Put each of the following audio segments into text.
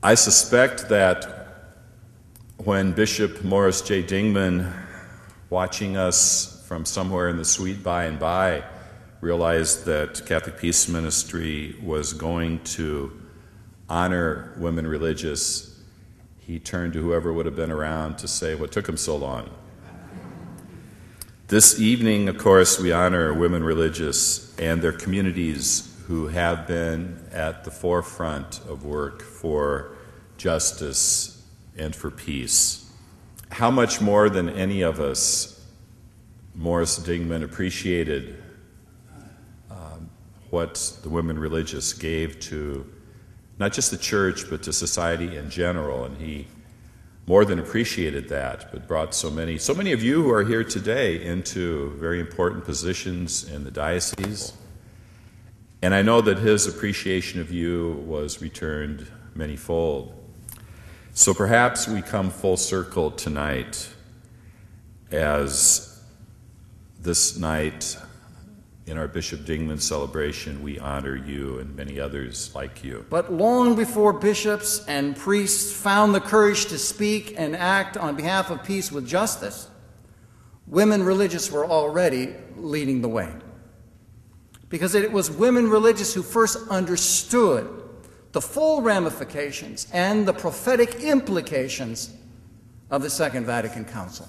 I suspect that when Bishop Morris J. Dingman, watching us from somewhere in the sweet by and by, realized that Catholic Peace Ministry was going to honor women religious, he turned to whoever would have been around to say, what took him so long? This evening, of course, we honor women religious and their communities who have been at the forefront of work for justice and for peace. How much more than any of us, Morris Dingman appreciated what the women religious gave to not just the church, but to society in general. And he more than appreciated that, but brought so many of you who are here today into very important positions in the diocese. And I know that his appreciation of you was returned manyfold. So perhaps we come full circle tonight as this night in our Bishop Dingman celebration, we honor you and many others like you. But long before bishops and priests found the courage to speak and act on behalf of peace with justice, women religious were already leading the way. Because it was women religious who first understood the full ramifications and the prophetic implications of the Second Vatican Council.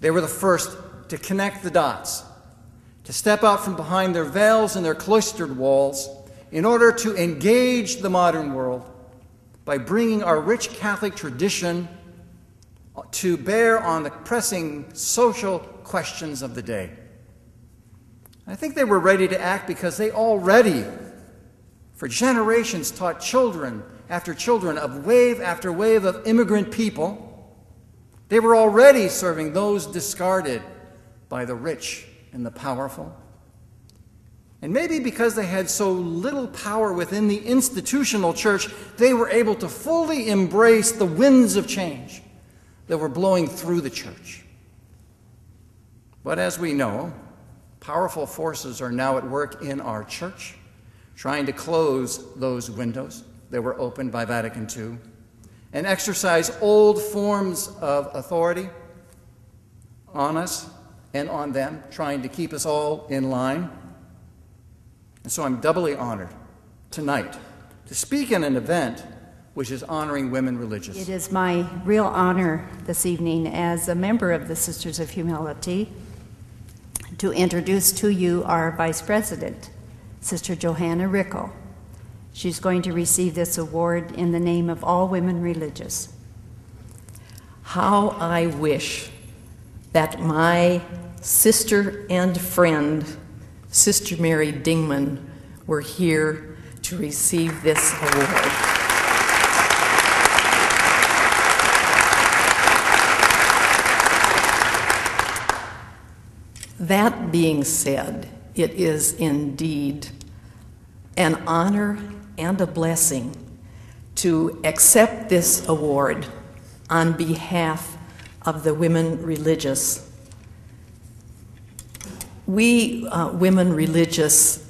They were the first to connect the dots, to step out from behind their veils and their cloistered walls in order to engage the modern world by bringing our rich Catholic tradition to bear on the pressing social questions of the day. I think they were ready to act because they already, for generations, taught children after children of wave after wave of immigrant people. They were already serving those discarded by the rich and the powerful. And maybe because they had so little power within the institutional church, they were able to fully embrace the winds of change that were blowing through the church. But as we know, powerful forces are now at work in our church, trying to close those windows that were opened by Vatican II and exercise old forms of authority on us and on them, trying to keep us all in line. And so I'm doubly honored tonight to speak in an event which is honoring women religious. It is my real honor this evening as a member of the Sisters of Humility to introduce to you our Vice President, Sister Johanna Rickel. She's going to receive this award in the name of all women religious. How I wish that my sister and friend, Sister Mary Dingman, were here to receive this award. That being said, it is indeed an honor and a blessing to accept this award on behalf of the women religious. We women religious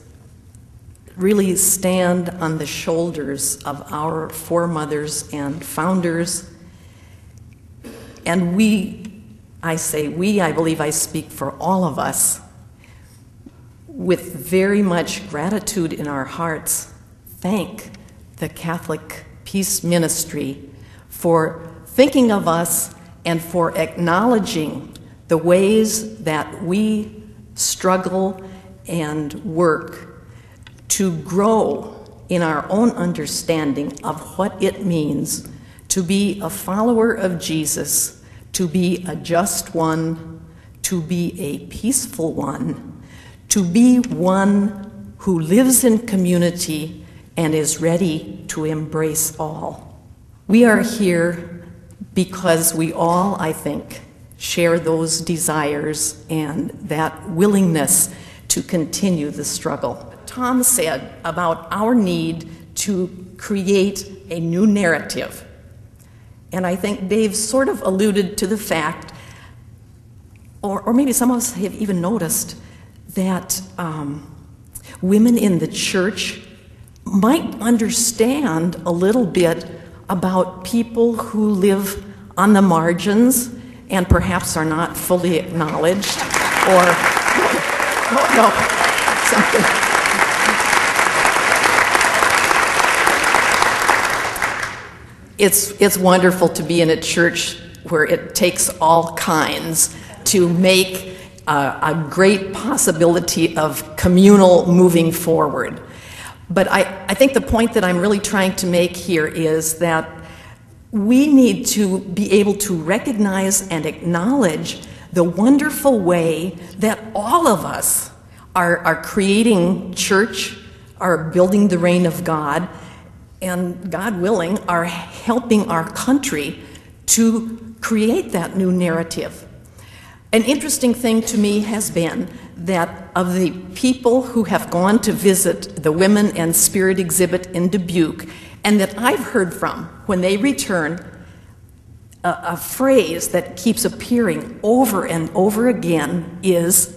really stand on the shoulders of our foremothers and founders, and I believe I speak for all of us, with very much gratitude in our hearts, thank the Catholic Peace Ministry for thinking of us and for acknowledging the ways that we struggle and work to grow in our own understanding of what it means to be a follower of Jesus, to be a just one, to be a peaceful one, to be one who lives in community and is ready to embrace all. We are here because we all, I think, share those desires and that willingness to continue the struggle. Tom said about our need to create a new narrative. And I think Dave sort of alluded to the fact, or maybe some of us have even noticed, that women in the church might understand a little bit about people who live on the margins and perhaps are not fully acknowledged, or, no, something. It's wonderful to be in a church where it takes all kinds to make a great possibility of communal moving forward. But I think the point that I'm really trying to make here is that we need to be able to recognize and acknowledge the wonderful way that all of us are creating church, are building the reign of God, and God willing, are helping our country to create that new narrative. An interesting thing to me has been that of the people who have gone to visit the Women and Spirit exhibit in Dubuque, and that I've heard from when they return, a phrase that keeps appearing over and over again is,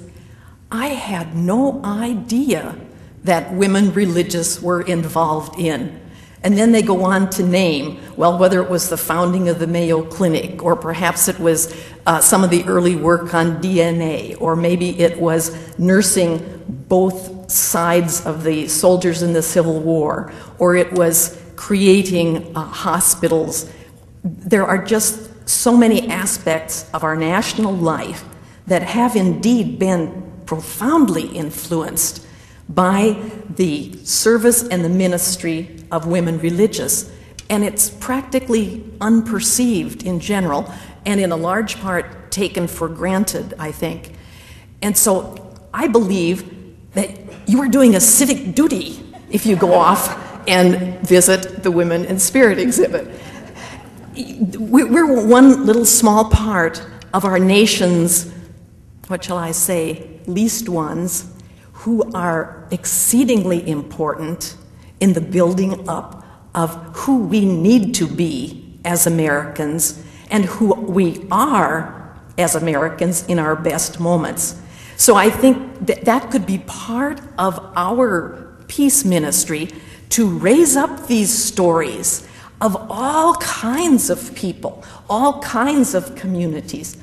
"I had no idea that women religious were involved in." And then they go on to name, well, whether it was the founding of the Mayo Clinic, or perhaps it was some of the early work on DNA, or maybe it was nursing both sides of the soldiers in the Civil War, or it was creating hospitals. There are just so many aspects of our national life that have indeed been profoundly influenced by the service and the ministry of women religious. And it's practically unperceived in general, and in a large part taken for granted, I think. And so I believe that you are doing a civic duty if you go off and visit the Women in Spirit exhibit. We're one little small part of our nation's, what shall I say, least ones, who are exceedingly important in the building up of who we need to be as Americans and who we are as Americans in our best moments. So I think that could be part of our peace ministry, to raise up these stories of all kinds of people, all kinds of communities,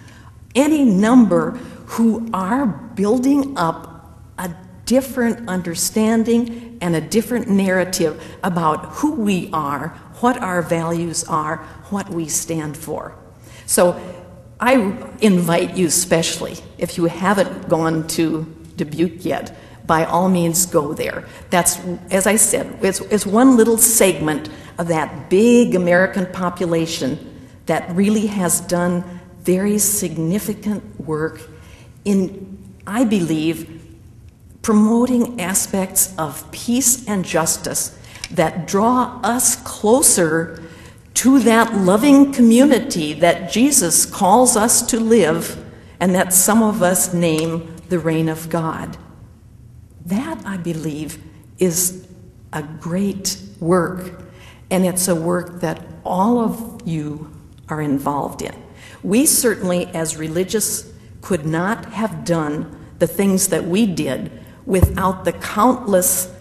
any number who are building up a different understanding and a different narrative about who we are, what our values are, what we stand for. So I invite you especially, if you haven't gone to Dubuque yet, by all means go there. That's, as I said, it's one little segment of that big American population that really has done very significant work in, I believe, promoting aspects of peace and justice that draw us closer to that loving community that Jesus calls us to live, and that some of us name the reign of God. That, I believe, is a great work, and it's a work that all of you are involved in. We certainly, as religious, could not have done the things that we did without the countless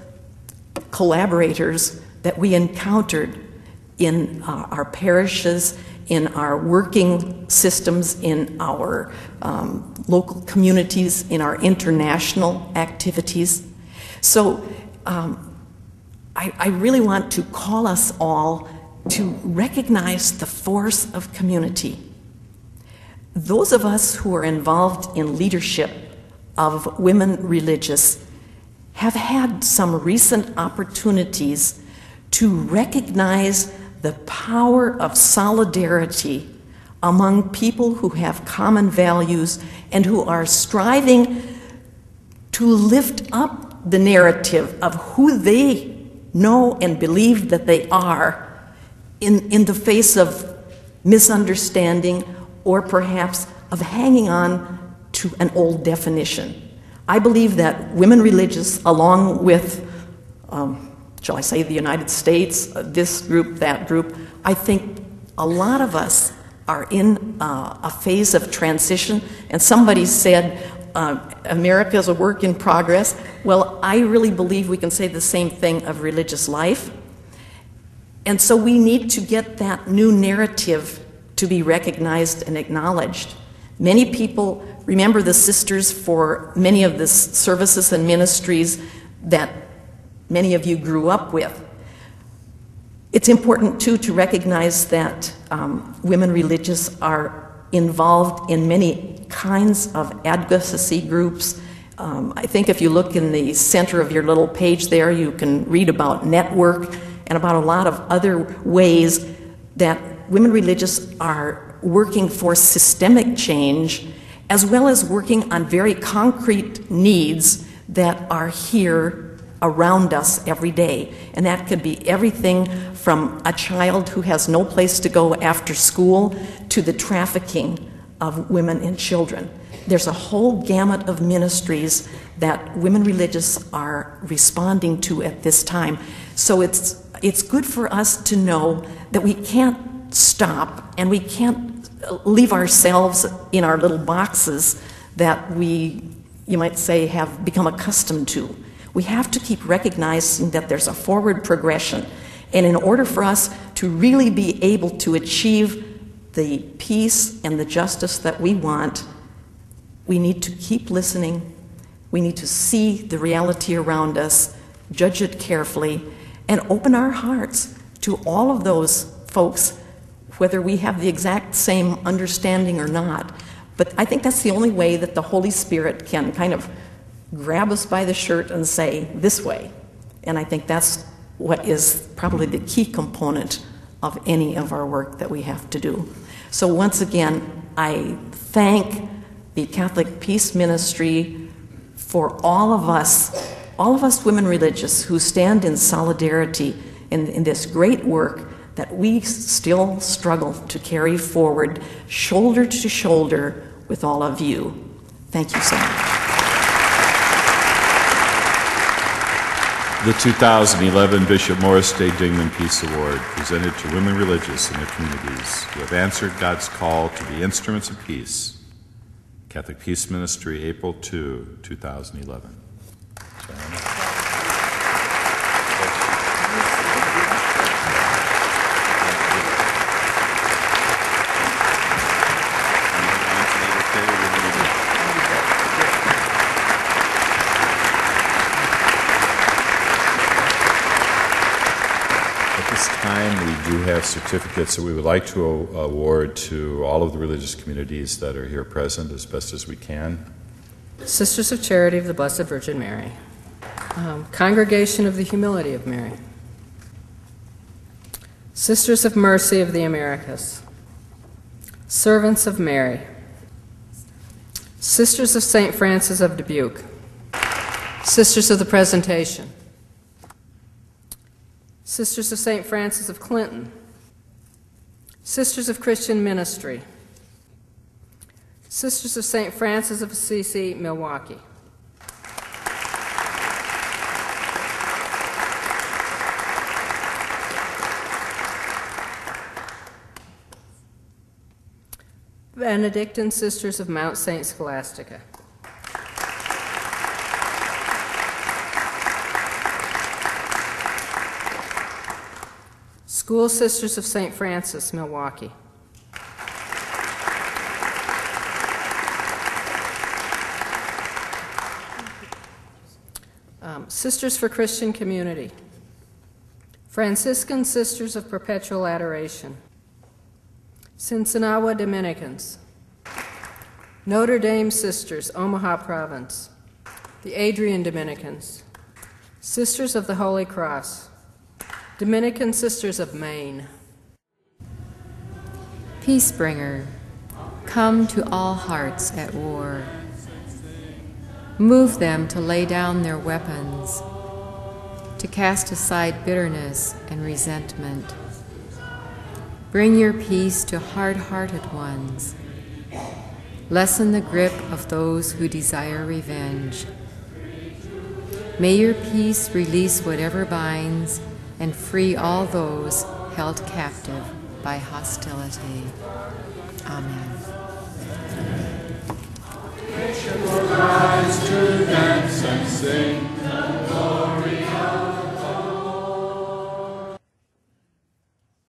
collaborators that we encountered in our parishes, in our working systems, in our local communities, in our international activities. So I really want to call us all to recognize the force of community. Those of us who are involved in leadership of women religious have had some recent opportunities to recognize the power of solidarity among people who have common values and who are striving to lift up the narrative of who they know and believe that they are in the face of misunderstanding, or perhaps of hanging on to an old definition. I believe that women religious, along with, shall I say, the United States, this group, that group, I think a lot of us are in a phase of transition. And somebody said, America is a work in progress. Well, I really believe we can say the same thing of religious life. And so we need to get that new narrative to be recognized and acknowledged. Many people remember the sisters for many of the services and ministries that many of you grew up with. It's important, too, to recognize that women religious are involved in many kinds of advocacy groups. I think if you look in the center of your little page there, you can read about network and about a lot of other ways that women religious are working for systemic change, as well as working on very concrete needs that are here around us every day. And that could be everything from a child who has no place to go after school to the trafficking of women and children. There's a whole gamut of ministries that women religious are responding to at this time. So it's good for us to know that we can't stop and we can't leave ourselves in our little boxes that we, you might say, have become accustomed to. We have to keep recognizing that there's a forward progression. And in order for us to really be able to achieve the peace and the justice that we want, we need to keep listening. We need to see the reality around us, judge it carefully, and open our hearts to all of those folks, whether we have the exact same understanding or not. But I think that's the only way that the Holy Spirit can kind of grab us by the shirt and say, this way. And I think that's what is probably the key component of any of our work that we have to do. So once again, I thank the Catholic Peace Ministry for all of us women religious who stand in solidarity in this great work that we still struggle to carry forward, shoulder to shoulder with all of you. Thank you so much. The 2011 Bishop Morris Day Dingman Peace Award, presented to women religious in their communities who have answered God's call to be instruments of peace. Catholic Peace Ministry, April 2, 2011. We do have certificates that we would like to award to all of the religious communities that are here present as best as we can. Sisters of Charity of the Blessed Virgin Mary. Congregation of the Humility of Mary. Sisters of Mercy of the Americas. Servants of Mary. Sisters of St. Francis of Dubuque. Sisters of the Presentation. Sisters of St. Francis of Clinton. Sisters of Christian Ministry. Sisters of St. Francis of Assisi, Milwaukee. Benedictine Sisters of Mount St. Scholastica. School Sisters of St. Francis, Milwaukee. Sisters for Christian Community. Franciscan Sisters of Perpetual Adoration. Cincinnati Dominicans. Notre Dame Sisters, Omaha Province. The Adrian Dominicans. Sisters of the Holy Cross. Dominican Sisters of Maine. Peacebringer, come to all hearts at war. Move them to lay down their weapons, to cast aside bitterness and resentment. Bring your peace to hard-hearted ones. Lessen the grip of those who desire revenge. May your peace release whatever binds and free all those held captive by hostility. Amen. Nation will rise to dance and sing.